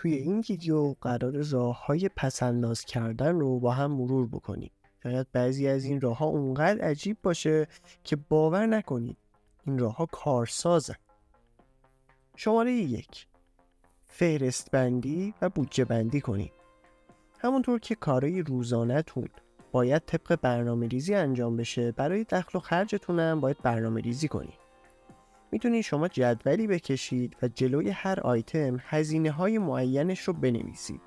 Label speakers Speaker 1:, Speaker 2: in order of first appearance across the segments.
Speaker 1: توی این ویدیو قرار راه‌های پس‌انداز کردن رو با هم مرور بکنیم. شاید بعضی از این راه‌ها اونقدر عجیب باشه که باور نکنید این راه‌ها کارسازن. شماره 1. فهرست بندی و بودجه بندی کنید. همونطور که کارهای روزانه‌تون باید طبق برنامه‌ریزی انجام بشه، برای دخل و خرجتون هم باید برنامه‌ریزی کنید. میتونید شما جدولی بکشید و جلوی هر آیتم هزینه‌های معینش رو بنویسید.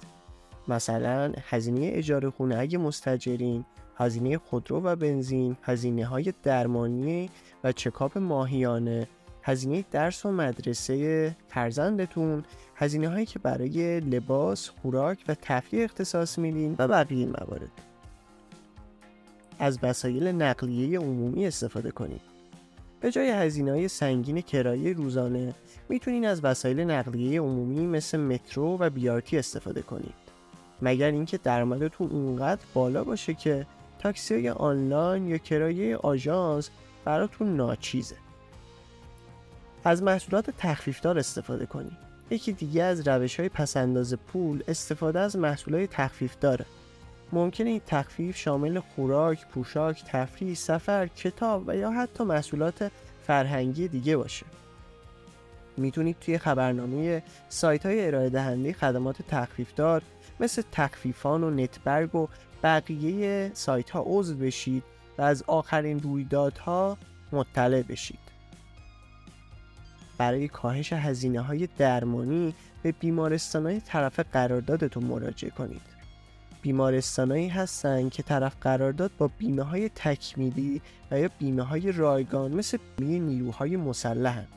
Speaker 1: مثلا هزینه اجاره خونه اگه مستاجرین، هزینه خودرو و بنزین، هزینه‌های درمانی و چکاپ ماهیانه، هزینه درس و مدرسه فرزندتون، هزینه‌هایی که برای لباس، خوراک و تفریح اختصاص میدین و بقیه موارد. از وسایل نقلیه عمومی استفاده کنید. به جای هزینه‌های سنگین کرایه روزانه میتونین از وسایل نقلیه عمومی مثل مترو و BRT استفاده کنید. مگر اینکه درآمدتون اونقدر بالا باشه که تاکسی آنلاین یا کرایه آژانس براتون ناچیزه. از محصولات تخفیفدار استفاده کنید. یکی دیگه از روش‌های پس‌انداز پول استفاده از محصولات تخفیفداره. ممکنه این تخفیف شامل خوراک، پوشاک، تفریح، سفر، کتاب و یا حتی محصولات فرهنگی دیگه باشه. میتونید توی خبرنامه سایت‌های ارائه دهنده خدمات تخفیفدار مثل تخفیفان و نتبرگ و بقیه سایت‌ها عضو بشید و از آخرین رویدادها مطلع بشید. برای کاهش هزینه‌های درمانی به بیمارستان‌های طرف قراردادتون مراجعه کنید. بیمارستانایی هستن که طرف قرارداد با بیمه‌های تکمیلی و یا بیمه‌های رایگان مثل بیمه نیروهای مسلحن.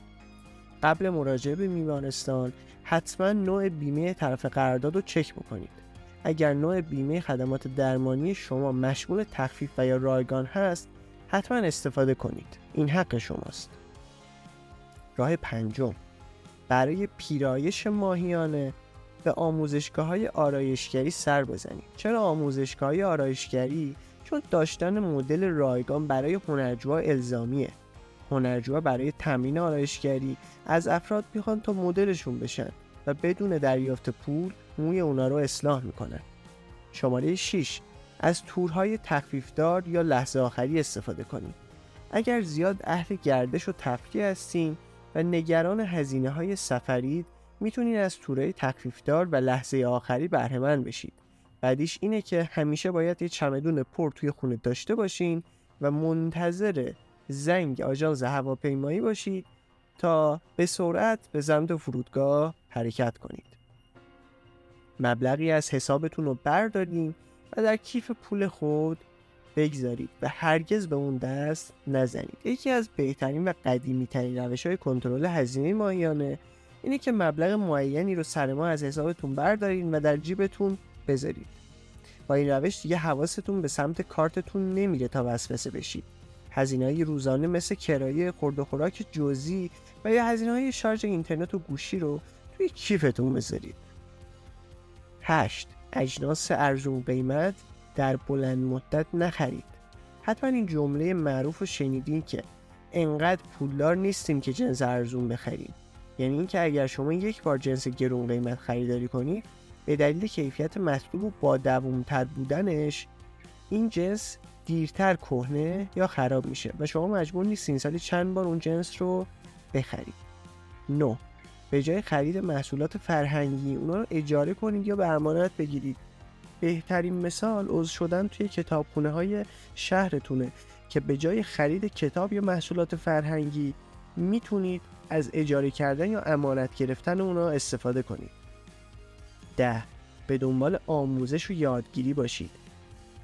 Speaker 1: قبل مراجعه به بیمارستان حتما نوع بیمه طرف قرارداد رو چک بکنید. اگر نوع بیمه خدمات درمانی شما مشمول تخفیف و یا رایگان هست، حتما استفاده کنید. این حق شماست. راه 5. برای پیرایش ماهیانه به آموزشگاه‌های آرایشگری سر بزنید. چرا آموزشگاه‌های آرایشگری؟ چون داشتن مدل رایگان برای هنرجوها الزامیه. هنرجوها برای تمرین آرایشگری از افراد میخوان تا مدلشون بشن و بدون دریافت پول موی اونا رو اصلاح میکنن. شماره 6. از تورهای تخفیفدار یا لحظه آخری استفاده کنید. اگر زیاد اهل گردش و تفریح هستین و نگران هزینه‌های سفرید، میتونید از تورهای تخفیفدار و لحظه آخری بهره‌مند بشید. بعدیش اینه که همیشه باید یه چمدون پر توی خونه داشته باشین و منتظر زنگ آژانس هواپیمایی باشید تا به سرعت به سمت فرودگاه حرکت کنید. مبلغی از حسابتون رو بردارین و در کیف پول خود بگذارید و هرگز به اون دست نزنید. یکی از بهترین و قدیمی ترین روش‌های کنترل هزینه ماهیانه اینه که مبلغ معینی رو سر ماه از حسابتون بردارین و در جیبتون بذارید. با این روش دیگه حواستون به سمت کارتتون نمیره تا وسوسه بشید. هزینه‌های روزانه مثل کرایه، خورد و خوراک جزئی و یا هزینه‌های شارژ اینترنت و گوشی رو توی کیفتون بذارید. 8. اجناس ارزون قیمت در بلند مدت نخرید. حتما این جمله معروف رو شنیدین که انقدر پولدار نیستیم که جنس ارزون بخریم. یعنی اینکه اگر شما یک بار جنس گرون قیمت خریداری کنید، به دلیل کیفیت مطلوب و با دوام‌تر بودنش این جنس دیرتر کهنه یا خراب میشه و شما مجبور نیستین سالی چند بار اون جنس رو بخرید. 9. به جای خرید محصولات فرهنگی اونا رو اجاره کنید یا به امانت بگیرید. بهترین مثال عضو شدن توی کتابخونه‌های شهرتونه که به جای خرید کتاب یا محصولات فرهنگی میتونید از اجاره کردن یا امانت گرفتن اونا استفاده کنید. 10. به دنبال آموزش و یادگیری باشید.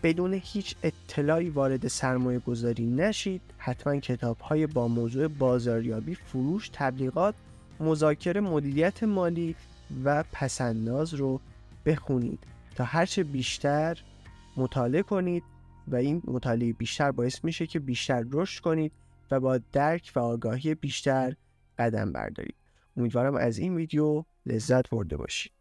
Speaker 1: بدون هیچ اطلاعی وارد سرمایه گذاری نشید. حتما کتاب‌های با موضوع بازاریابی، فروش، تبلیغات، مذاکره، مدیریت مالی و پس‌انداز رو بخونید تا هرچه بیشتر مطالعه کنید و این مطالعه بیشتر باعث میشه که بیشتر رشد کنید و با درک و آگاهی بیشتر قدم بردارید. امیدوارم از این ویدیو لذت برده باشید.